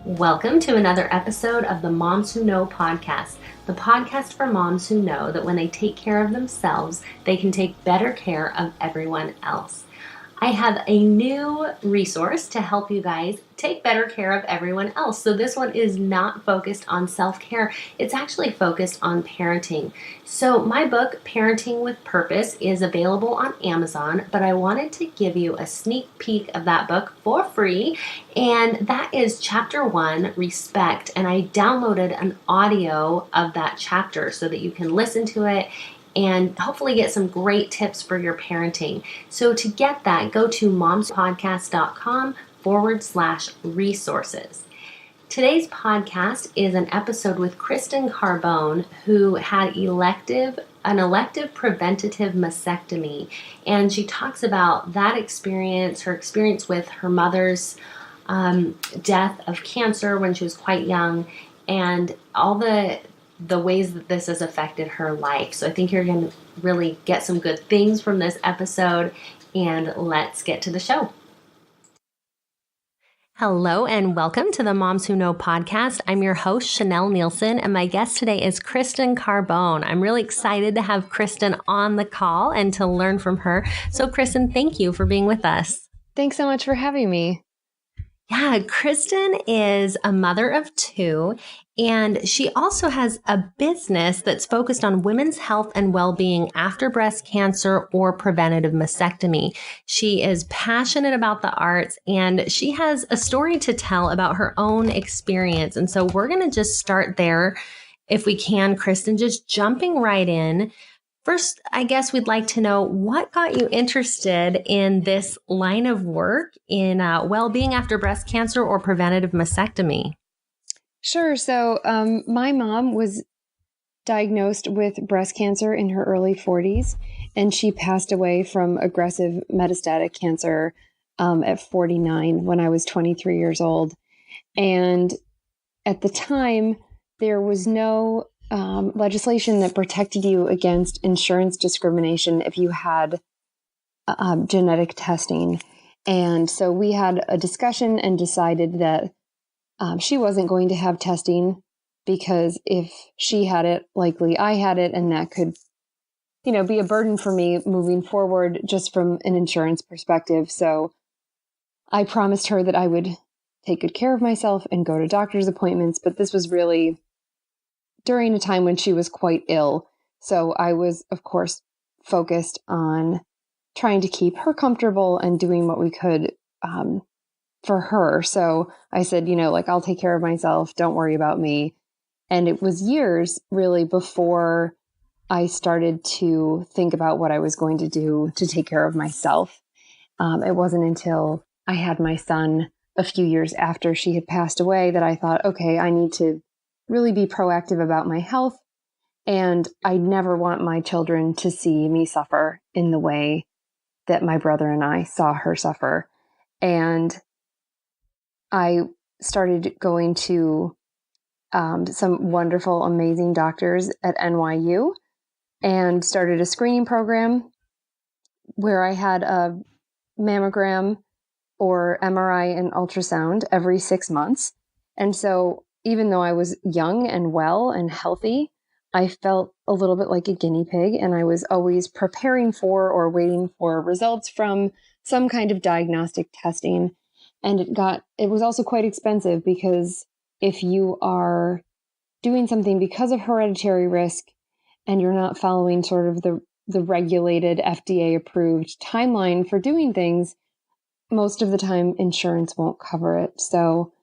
Welcome to another episode of the Moms Who Know podcast, the podcast for moms who know that when they take care of themselves, they can take better care of everyone else. I have a new resource to help you guys take better care of everyone else. So this one is not focused on self-care. It's actually focused on parenting. So my book, Parenting with Purpose, is available on Amazon, but I wanted to give you a sneak peek of that book for free. And that is chapter 1, Respect. And I downloaded an audio of that chapter so that you can listen to it and hopefully get some great tips for your parenting. So to get that, go to momspodcast.com/resources. Today's podcast is an episode with Kristen Carbone, who had an elective preventative mastectomy. And she talks about that experience, her experience with her mother's death of cancer when she was quite young, and all the ways that this has affected her life. So I think you're going to really get some good things from this episode, and let's get to the show. Hello and welcome to the Moms Who Know podcast. I'm your host, Chanel Nielsen, and my guest today is Kristen Carbone. I'm really excited to have Kristen on the call and to learn from her. So Kristen, thank you for being with us. Thanks so much for having me. Yeah, Kristen is a mother of 2, and she also has a business that's focused on women's health and well-being after breast cancer or preventative mastectomy. She is passionate about the arts, and she has a story to tell about her own experience. And so we're going to just start there if we can, Kristen, just jumping right in. First, I guess we'd like to know what got you interested in this line of work in well-being after breast cancer or preventative mastectomy. Sure. So my mom was diagnosed with breast cancer in her early 40s, and she passed away from aggressive metastatic cancer at 49 when I was 23 years old. And at the time, there was no legislation that protected you against insurance discrimination if you had genetic testing. And so we had a discussion and decided that she wasn't going to have testing because if she had it, likely I had it, and that could, be a burden for me moving forward just from an insurance perspective. So I promised her that I would take good care of myself and go to doctor's appointments, but this was really during a time when she was quite ill. So I was, of course, focused on trying to keep her comfortable and doing what we could for her. So I said, I'll take care of myself. Don't worry about me. And it was years really before I started to think about what I was going to do to take care of myself. It wasn't until I had my son a few years after she had passed away that I thought, okay, I need to really be proactive about my health. And I never want my children to see me suffer in the way that my brother and I saw her suffer. And I started going to some wonderful, amazing doctors at NYU and started a screening program where I had a mammogram or MRI and ultrasound every 6 months. And so even though I was young and well and healthy, I felt a little bit like a guinea pig, and I was always preparing for or waiting for results from some kind of diagnostic testing. And it was also quite expensive because if you are doing something because of hereditary risk and you're not following sort of the regulated FDA approved timeline for doing things, most of the time insurance won't cover it. So,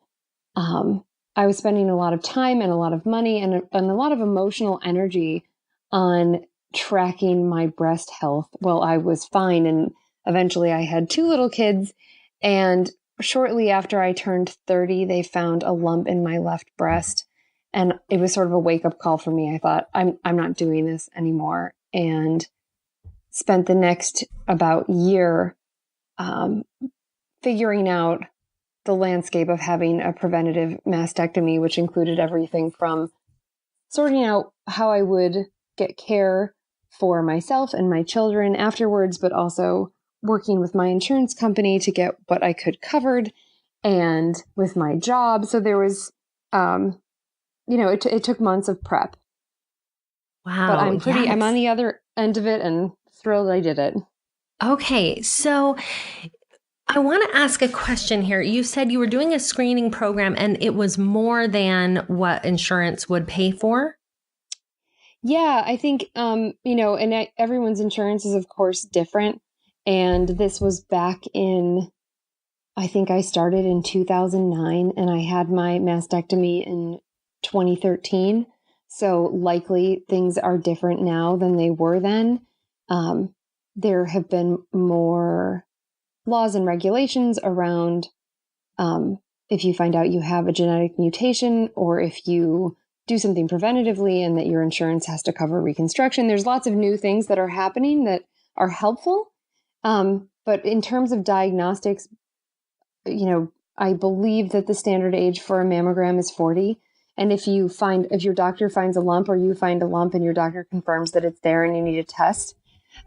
I was spending a lot of time and a lot of money and a lot of emotional energy on tracking my breast health. Well, I was fine. And eventually I had 2 little kids. And shortly after I turned 30, they found a lump in my left breast. And it was sort of a wake-up call for me. I thought, I'm not doing this anymore. And spent the next about year figuring out the landscape of having a preventative mastectomy, which included everything from sorting out how I would get care for myself and my children afterwards, but also working with my insurance company to get what I could covered and with my job. So there was, it took months of prep. But Wow. I'm on the other end of it and thrilled I did it. Okay. So I want to ask a question here. You said you were doing a screening program and it was more than what insurance would pay for. Yeah, I think, everyone's insurance is, of course, different. And this was back in, I think I started in 2009 and I had my mastectomy in 2013. So likely things are different now than they were then. There have been more laws and regulations around if you find out you have a genetic mutation or if you do something preventatively and that your insurance has to cover reconstruction. There's lots of new things that are happening that are helpful. But in terms of diagnostics, I believe that the standard age for a mammogram is 40. And if your doctor finds a lump or you find a lump and your doctor confirms that it's there and you need a test,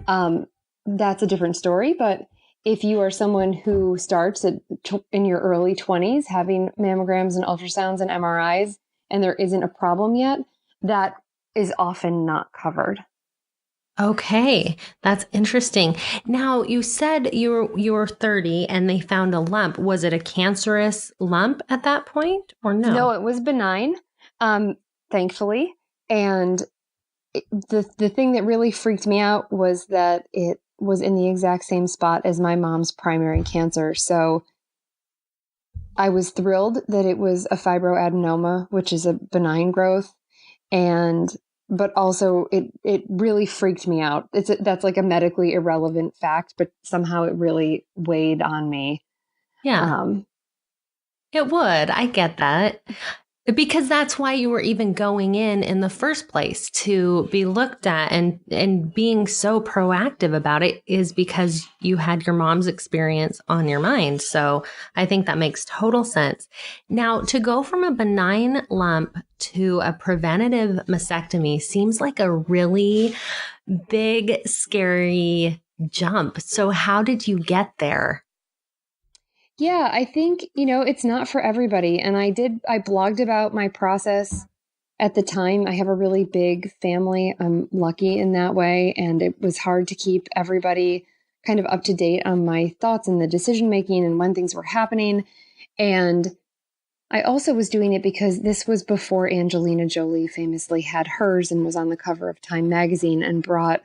that's a different story. But if you are someone who starts in your early 20s having mammograms and ultrasounds and MRIs and there isn't a problem yet, that is often not covered. Okay, that's interesting. Now, you said you were 30 and they found a lump. Was it a cancerous lump at that point or no? No, it was benign, thankfully. And the thing that really freaked me out was that it was in the exact same spot as my mom's primary cancer. So I was thrilled that it was a fibroadenoma, which is a benign growth. But also it really freaked me out. That's like a medically irrelevant fact, but somehow it really weighed on me. Yeah, it would. I get that. Because that's why you were even going in the first place, to be looked at, and being so proactive about it is because you had your mom's experience on your mind. So I think that makes total sense. Now, to go from a benign lump to a preventative mastectomy seems like a really big, scary jump. So how did you get there? Yeah, I think, it's not for everybody. And I blogged about my process at the time. I have a really big family. I'm lucky in that way. And it was hard to keep everybody kind of up to date on my thoughts and the decision making and when things were happening. And I also was doing it because this was before Angelina Jolie famously had hers and was on the cover of Time magazine and brought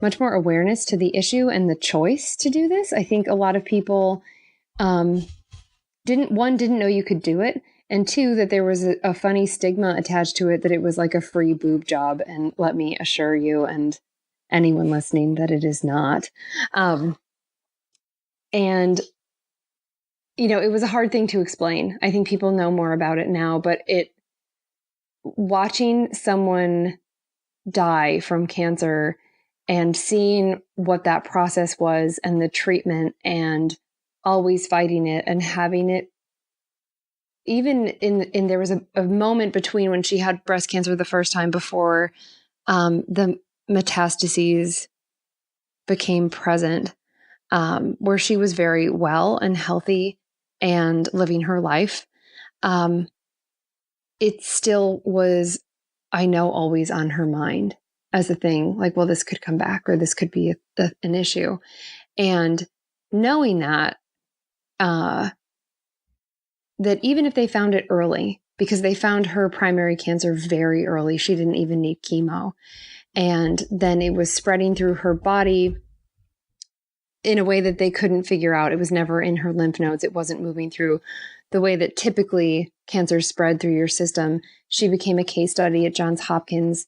much more awareness to the issue and the choice to do this. I think a lot of people didn't know you could do it, and two, that there was a funny stigma attached to it, that it was like a free boob job. And let me assure you and anyone listening that it is not. And it was a hard thing to explain. I think people know more about it now, but watching someone die from cancer and seeing what that process was and the treatment and always fighting it and having it, even in there was a moment between when she had breast cancer the first time before the metastases became present, where she was very well and healthy and living her life. It still was, I know, always on her mind as a thing, like, well, this could come back or this could be an issue. And knowing that even if they found it early, because they found her primary cancer very early, she didn't even need chemo. And then it was spreading through her body in a way that they couldn't figure out. It was never in her lymph nodes. It wasn't moving through the way that typically cancer spread through your system. She became a case study at Johns Hopkins.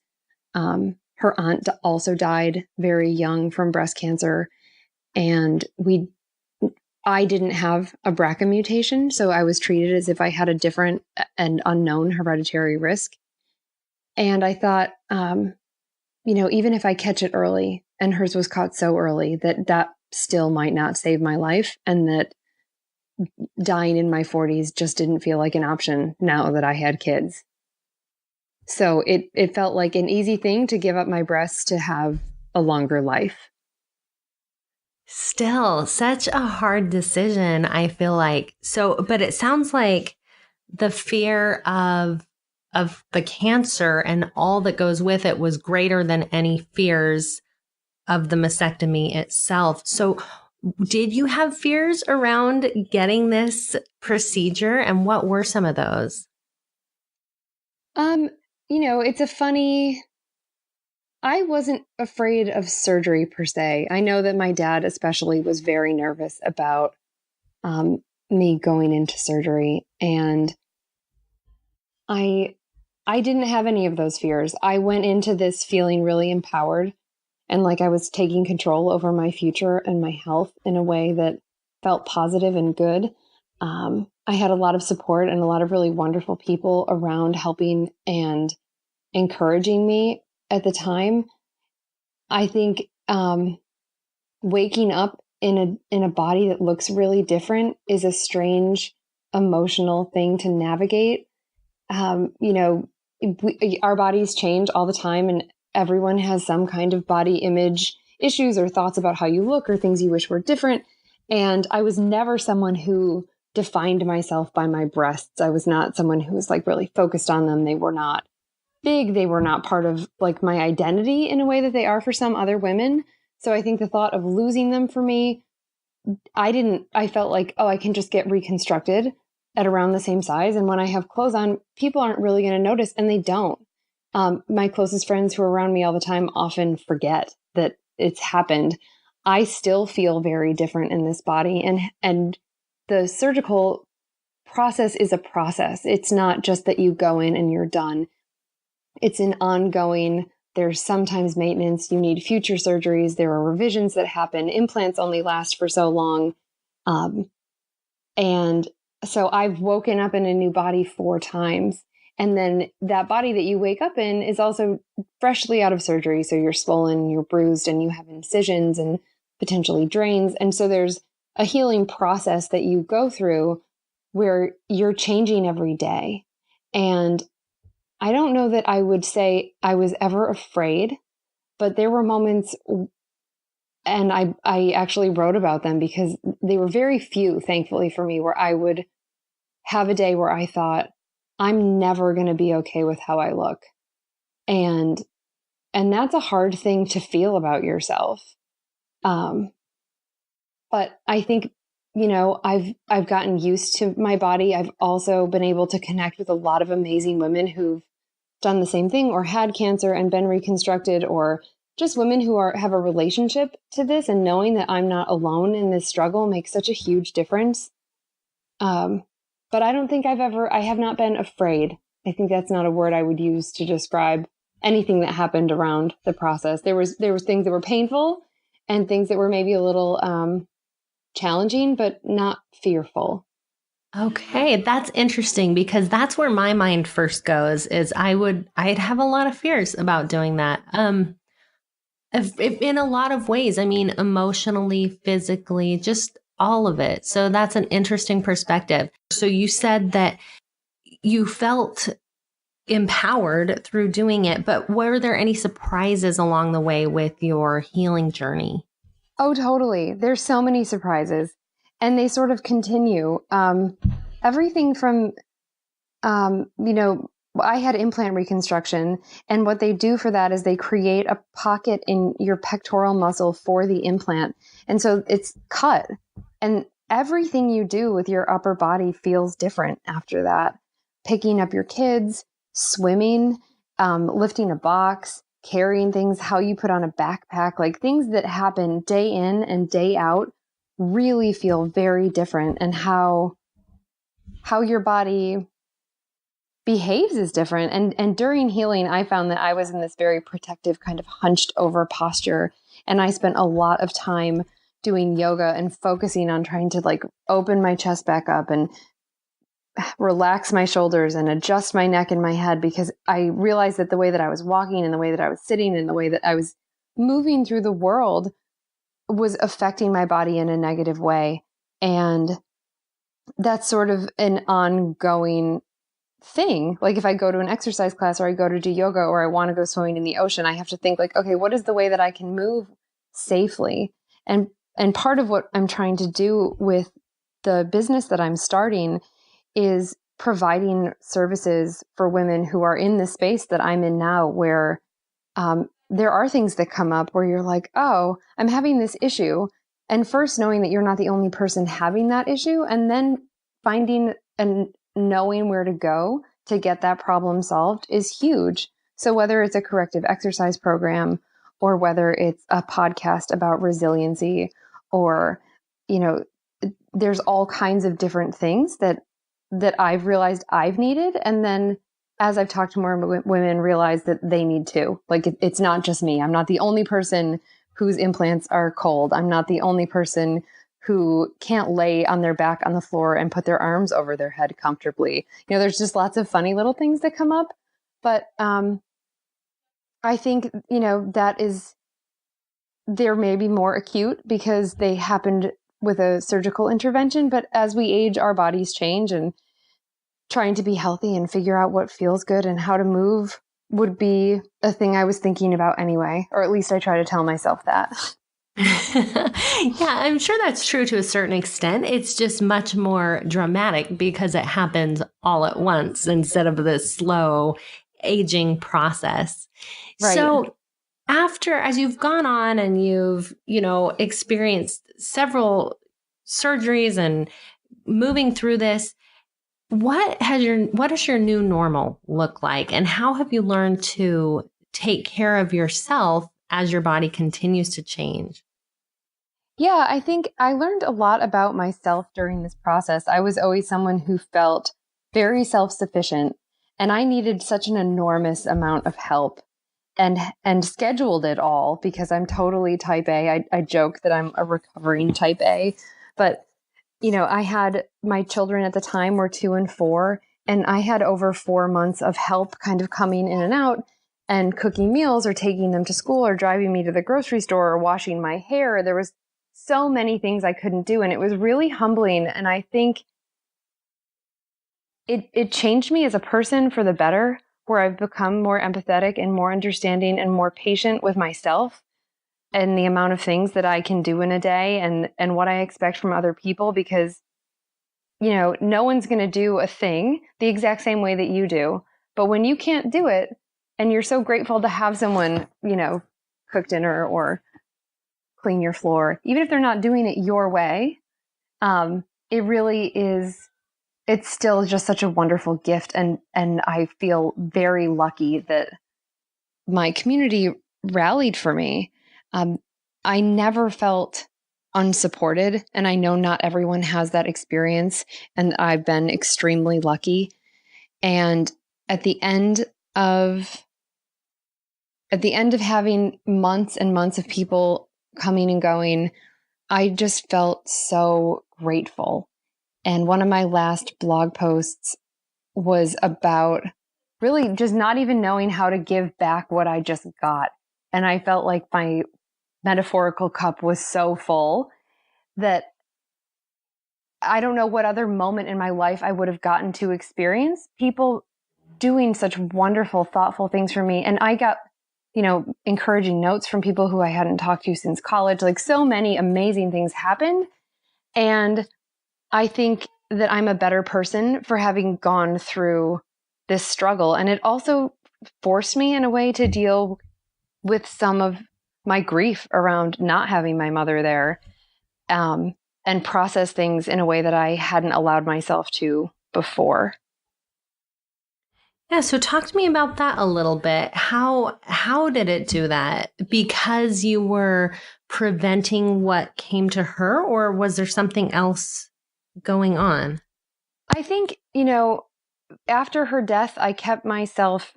Her aunt also died very young from breast cancer. And I didn't have a BRCA mutation, so I was treated as if I had a different and unknown hereditary risk. And I thought, even if I catch it early, and hers was caught so early, that still might not save my life, and that dying in my 40s just didn't feel like an option now that I had kids. So it felt like an easy thing to give up my breasts to have a longer life. Still, such a hard decision, I feel like. So, but it sounds like the fear of the cancer and all that goes with it was greater than any fears of the mastectomy itself. So, did you have fears around getting this procedure, and what were some of those? Um, it's a funny. I wasn't afraid of surgery per se. I know that my dad, especially, was very nervous about um, me going into surgery, and I I didn't have any of those fears. I went into this feeling really empowered and like I was taking control over my future and my health in a way that felt positive and good. I had a lot of support and a lot of really wonderful people around helping and encouraging me at the time. I think waking up in a body that looks really different is a strange emotional thing to navigate. Our bodies change all the time, and everyone has some kind of body image issues or thoughts about how you look or things you wish were different. And I was never someone who defined myself by my breasts. I was not someone who was like really focused on them. They were not big. They were not part of like my identity in a way that they are for some other women. So I think the thought of losing them for me, I felt like, oh, I can just get reconstructed at around the same size. And when I have clothes on, people aren't really going to notice, and they don't. My closest friends who are around me all the time often forget that it's happened. I still feel very different in this body, and the surgical process is a process. It's not just that you go in and you're done. It's an ongoing, there's sometimes maintenance. You need future surgeries. There are revisions that happen. Implants only last for so long. And so I've woken up in a new body 4 times. And then that body that you wake up in is also freshly out of surgery. So you're swollen, you're bruised, and you have incisions and potentially drains. And so there's a healing process that you go through where you're changing every day. And I don't know that I would say I was ever afraid, but there were moments, and I actually wrote about them because they were very few, thankfully for me, where I would have a day where I thought, I'm never going to be okay with how I look. And that's a hard thing to feel about yourself. But I think, I've gotten used to my body. I've also been able to connect with a lot of amazing women who've done the same thing or had cancer and been reconstructed, or just women who have a relationship to this, and knowing that I'm not alone in this struggle makes such a huge difference. But I don't think I have not been afraid. I think that's not a word I would use to describe anything that happened around the process. There was things that were painful and things that were maybe a little challenging, but not fearful. Okay, that's interesting because that's where my mind first goes is I'd have a lot of fears about doing that. If in a lot of ways, I mean, emotionally, physically, just all of it. So that's an interesting perspective. So you said that you felt empowered through doing it, but were there any surprises along the way with your healing journey? Oh, totally. There's so many surprises, and they sort of continue. Everything from, I had implant reconstruction, and what they do for that is they create a pocket in your pectoral muscle for the implant. And so it's cut, and everything you do with your upper body feels different after that. Picking up your kids, swimming, lifting a box, carrying things, how you put on a backpack, like things that happen day in and day out really feel very different, and how your body behaves is different. And during healing, I found that I was in this very protective kind of hunched over posture. And I spent a lot of time doing yoga and focusing on trying to like open my chest back up and relax my shoulders and adjust my neck and my head, because I realized that the way that I was walking and the way that I was sitting and the way that I was moving through the world was affecting my body in a negative way. And that's sort of an ongoing thing. Like if I go to an exercise class or I go to do yoga or I want to go swimming in the ocean, I have to think like, okay, what is the way that I can move safely? And And part of what I'm trying to do with the business that I'm starting is providing services for women who are in the space that I'm in now, where there are things that come up where you're like, oh, I'm having this issue. And first knowing that you're not the only person having that issue, and then finding and knowing where to go to get that problem solved is huge. So whether it's a corrective exercise program, or whether it's a podcast about resiliency, or, there's all kinds of different things that I've realized I've needed. And then as I've talked to more women, realize that they need too. Like it's not just me. I'm not the only person whose implants are cold. I'm not the only person who can't lay on their back on the floor and put their arms over their head comfortably. There's just lots of funny little things that come up. But I think, they're maybe more acute because they happened with a surgical intervention. But as we age, our bodies change, and trying to be healthy and figure out what feels good and how to move would be a thing I was thinking about anyway, or at least I try to tell myself that. Yeah, I'm sure that's true to a certain extent. It's just much more dramatic because it happens all at once instead of the slow aging process. Right. So as you've gone on and you've, experienced several surgeries and moving through this, what does your new normal look like? And how have you learned to take care of yourself as your body continues to change? Yeah, I think I learned a lot about myself during this process. I was always someone who felt very self-sufficient, and I needed such an enormous amount of help and scheduled it all because I'm totally type A. I joke that I'm a recovering type A, but I had my children at the time were 2 and 4, and I had over 4 months of help kind of coming in and out and cooking meals or taking them to school or driving me to the grocery store or washing my hair. There was so many things I couldn't do, and it was really humbling. And I think it changed me as a person for the better, where I've become more empathetic and more understanding and more patient with myself and the amount of things that I can do in a day and what I expect from other people, because, no one's going to do a thing the exact same way that you do. But when you can't do it and you're so grateful to have someone, cook dinner or clean your floor, even if they're not doing it your way, it really is. It's still just such a wonderful gift. And I feel very lucky that my community rallied for me. I never felt unsupported, and I know not everyone has that experience, and I've been extremely lucky. And at the end of having months and months of people coming and going, I just felt so grateful. And one of my last blog posts was about really just not even knowing how to give back what I just got. And I felt like my metaphorical cup was so full that I don't know what other moment in my life I would have gotten to experience people doing such wonderful, thoughtful things for me. And I got, encouraging notes from people who I hadn't talked to since college. Like, so many amazing things happened. And I think that I'm a better person for having gone through this struggle. And it also forced me in a way to deal with some of my grief around not having my mother there, and process things in a way that I hadn't allowed myself to before. Yeah, so talk to me about that a little bit. How did it do that? Because you were preventing what came to her, or was there something else going on? I think, after her death, I kept myself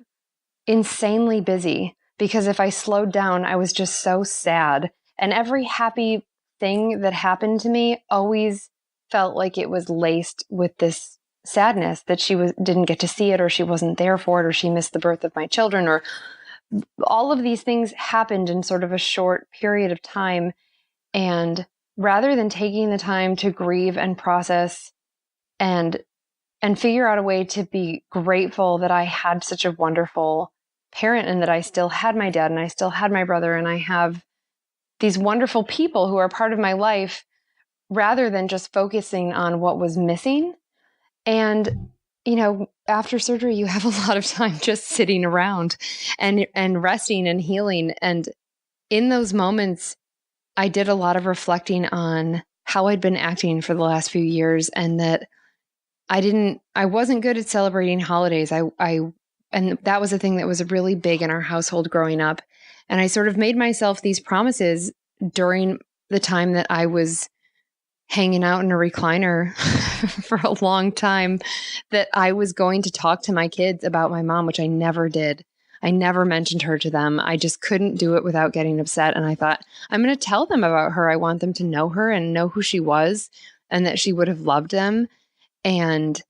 insanely busy because if I slowed down, I was just so sad. And every happy thing that happened to me always felt like it was laced with this sadness that she didn't get to see it, or she wasn't there for it, or she missed the birth of my children, or all of these things happened in sort of a short period of time. And rather than taking the time to grieve and process and figure out a way to be grateful that I had such a wonderful parent and that I still had my dad and I still had my brother and I have these wonderful people who are part of my life rather than just focusing on what was missing. And, after surgery, you have a lot of time just sitting around and resting and healing. And in those moments, I did a lot of reflecting on how I'd been acting for the last few years, and that I wasn't good at celebrating holidays. And that was a thing that was really big in our household growing up. And I sort of made myself these promises during the time that I was hanging out in a recliner for a long time, that I was going to talk to my kids about my mom, which I never did. I never mentioned her to them. I just couldn't do it without getting upset. And I thought, I'm going to tell them about her. I want them to know her and know who she was, and that she would have loved them, and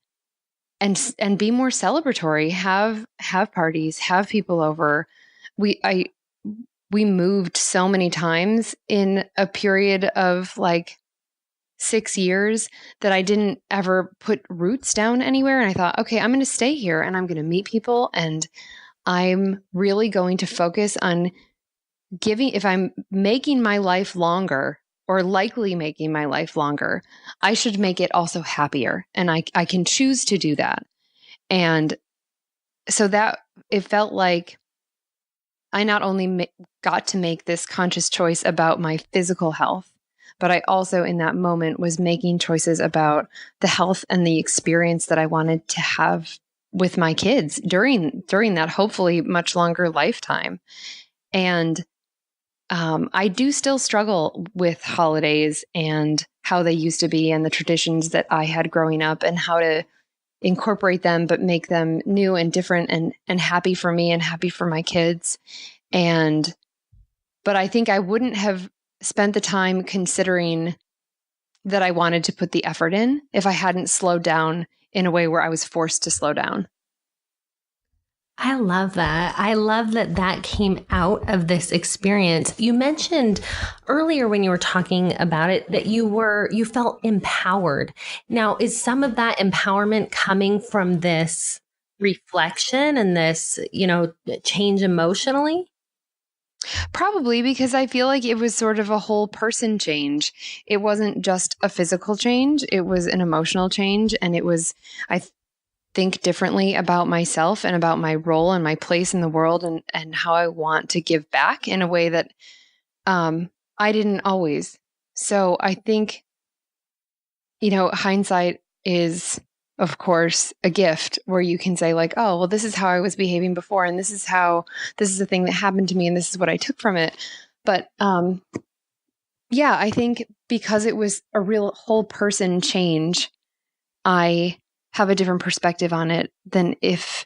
be more celebratory, have parties, have people over. We moved so many times in a period of like 6 years that I didn't ever put roots down anywhere. And I thought, okay, I'm going to stay here and I'm going to meet people, and I'm really going to focus on if I'm making my life longer, or likely making my life longer, I should make it also happier. And I can choose to do that. And so that it felt like I not only got to make this conscious choice about my physical health, but I also in that moment was making choices about the health and the experience that I wanted to have with my kids during that hopefully much longer lifetime. And I do still struggle with holidays and how they used to be, and the traditions that I had growing up, and how to incorporate them, but make them new and different and happy for me and happy for my kids. But I think I wouldn't have spent the time considering that I wanted to put the effort in if I hadn't slowed down in a way where I was forced to slow down. I love that. I love that that came out of this experience. You mentioned earlier when you were talking about it that you felt empowered. Now, is some of that empowerment coming from this reflection and this, change emotionally? Probably, because I feel like it was sort of a whole person change. It wasn't just a physical change. It was an emotional change. And it was, I think differently about myself and about my role and my place in the world, and how I want to give back in a way that I didn't always. So I think, hindsight is, of course, a gift where you can say like, oh, well, this is how I was behaving before, and this is the thing that happened to me, and this is what I took from it. But yeah, I think because it was a real whole person change, I have a different perspective on it than if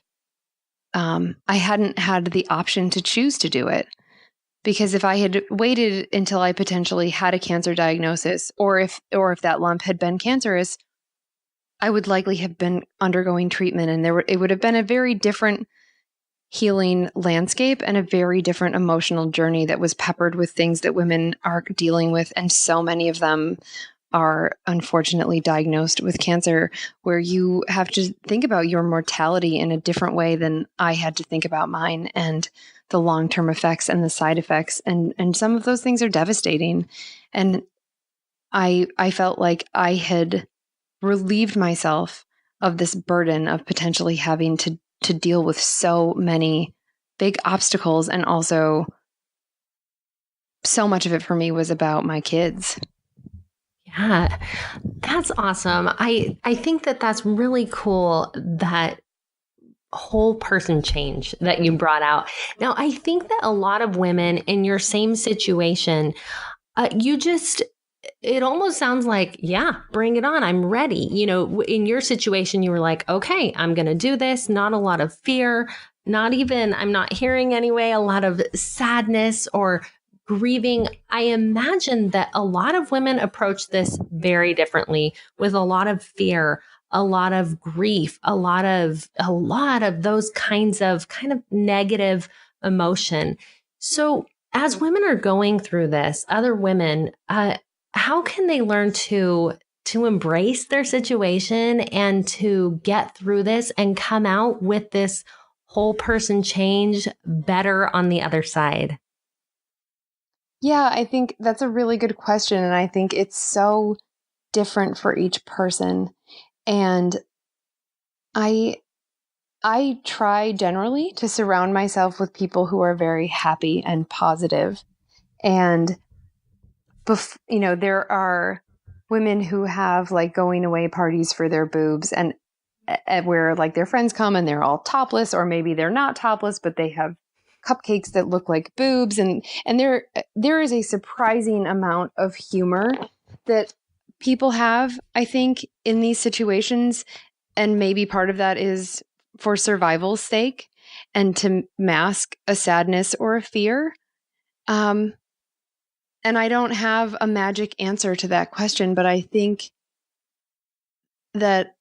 I hadn't had the option to choose to do it. Because if I had waited until I potentially had a cancer diagnosis, or if that lump had been cancerous, I would likely have been undergoing treatment, and it would have been a very different healing landscape and a very different emotional journey that was peppered with things that women are dealing with, and so many of them are unfortunately diagnosed with cancer, where you have to think about your mortality in a different way than I had to think about mine, and the long-term effects and the side effects. And some of those things are devastating. And I felt like I had relieved myself of this burden of potentially having to deal with so many big obstacles. And also so much of it for me was about my kids. Yeah, that's awesome. I think that that's really cool, that whole person change that you brought out. Now, I think that a lot of women in your same situation, it almost sounds like, yeah, bring it on. I'm ready. In your situation, you were like, okay, I'm going to do this. Not a lot of fear, I'm not hearing anyway, a lot of sadness or grieving. I imagine that a lot of women approach this very differently, with a lot of fear, a lot of grief, a lot of those kind of negative emotion. So as women are going through this, other women, how can they learn to embrace their situation and to get through this and come out with this whole person change better on the other side? Yeah, I think that's a really good question. And I think it's so different for each person. And I I try generally to surround myself with people who are very happy and positive. And there are women who have like going away parties for their boobs and where like their friends come and they're all topless, or maybe they're not topless, but they have cupcakes that look like boobs. And there is a surprising amount of humor that people have, I think, in these situations. And maybe part of that is for survival's sake and to mask a sadness or a fear. Um, and I don't have a magic answer to that question, but I think that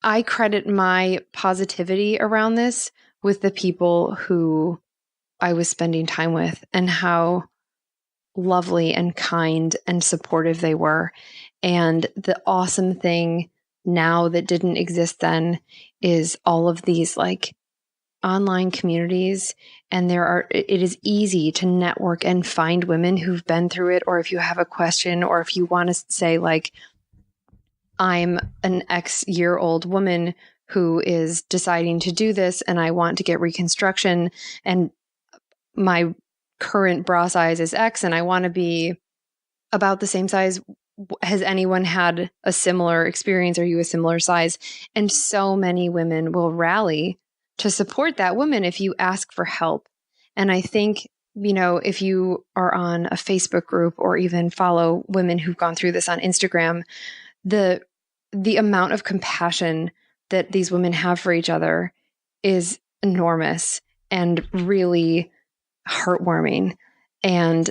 I credit my positivity around this with the people who I was spending time with and how lovely and kind and supportive they were. And the awesome thing now that didn't exist then is all of these like online communities. And it is easy to network and find women who've been through it. Or if you have a question, or if you want to say like, I'm an X-year-old woman who is deciding to do this and I want to get reconstruction, and my current bra size is X and I want to be about the same size. Has anyone had a similar experience? Are you a similar size? And so many women will rally to support that woman if you ask for help. And I think, if you are on a Facebook group or even follow women who've gone through this on Instagram, the amount of compassion that these women have for each other is enormous and really heartwarming. And,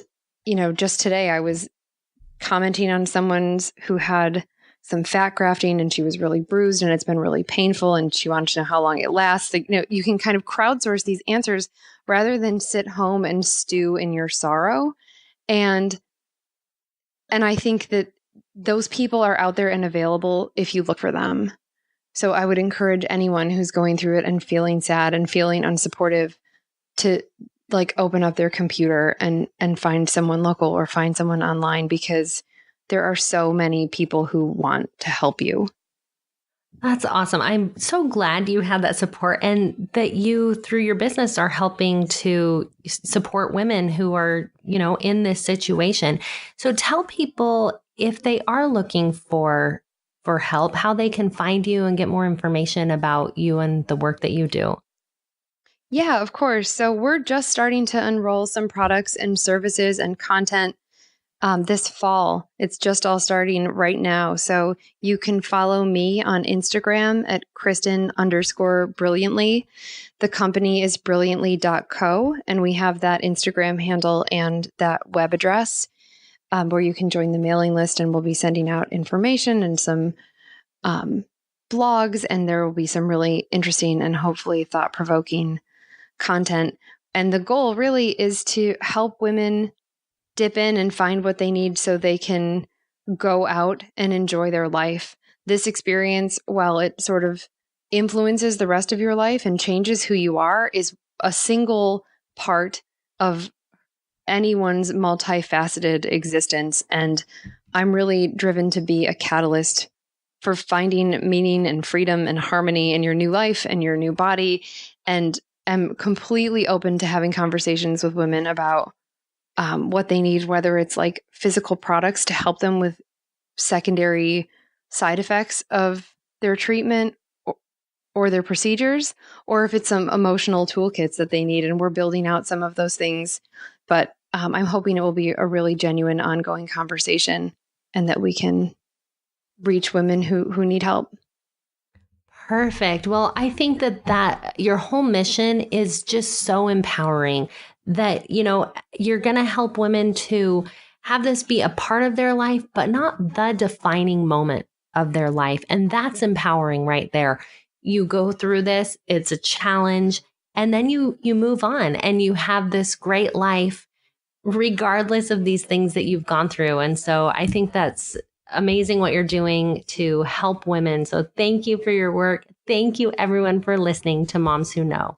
just today I was commenting on someone's who had some fat grafting and she was really bruised and it's been really painful and she wanted to know how long it lasts. Like, you can kind of crowdsource these answers rather than sit home and stew in your sorrow. And I think that those people are out there and available if you look for them. So I would encourage anyone who's going through it and feeling sad and feeling unsupportive to like open up their computer and find someone local or find someone online, because there are so many people who want to help you. That's awesome. I'm so glad you had that support and that you, through your business, are helping to support women who are, in this situation. So tell people, if they are looking for help, how they can find you and get more information about you and the work that you do. Yeah, of course. So we're just starting to unroll some products and services and content this fall. It's just all starting right now. So you can follow me on Instagram at Kristen_brilliantly. The company is brilliantly.co, and we have that Instagram handle and that web address where you can join the mailing list, and we'll be sending out information and some blogs, and there will be some really interesting and hopefully thought-provoking content. And the goal really is to help women dip in and find what they need so they can go out and enjoy their life. This experience, while it sort of influences the rest of your life and changes who you are, is a single part of anyone's multifaceted existence. And I'm really driven to be a catalyst for finding meaning and freedom and harmony in your new life and your new body. And I'm completely open to having conversations with women about what they need, whether it's like physical products to help them with secondary side effects of their treatment or their procedures, or if it's some emotional toolkits that they need. And we're building out some of those things. But I'm hoping it will be a really genuine, ongoing conversation and that we can reach women who need help. Perfect. Well, I think that your whole mission is just so empowering that, you're going to help women to have this be a part of their life, but not the defining moment of their life. And that's empowering right there. You go through this, it's a challenge, and then you move on and you have this great life regardless of these things that you've gone through. And so I think that's amazing what you're doing to help women. So thank you for your work. Thank you, everyone, for listening to Moms Who Know.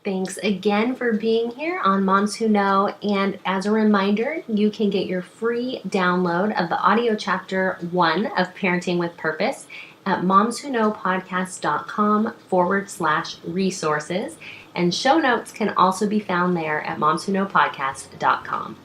Thanks again for being here on Moms Who Know. And as a reminder, you can get your free download of the audio chapter 1 of Parenting with Purpose at momswhoknowpodcast.com/resources. And show notes can also be found there at momswhoknowpodcast.com.